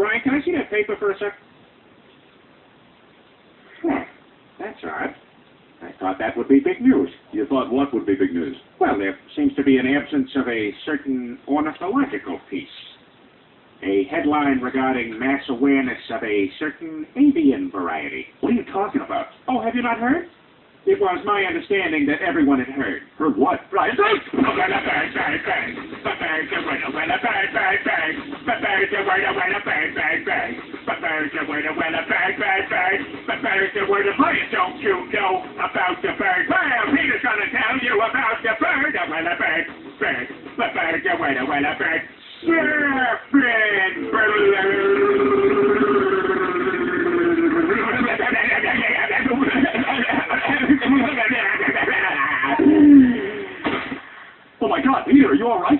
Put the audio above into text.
Brian, can I see that paper for a sec? That's odd. I thought that would be big news. You thought what would be big news? Well, there seems to be an absence of a certain ornithological piece. A headline regarding mass awareness of a certain avian variety. What are you talking about? Oh, have you not heard? It was my understanding that everyone had heard. Heard what? Brian, don't you know about the bird? Well, Peter's gonna tell you about the bird. Oh my God, Peter, are you all right?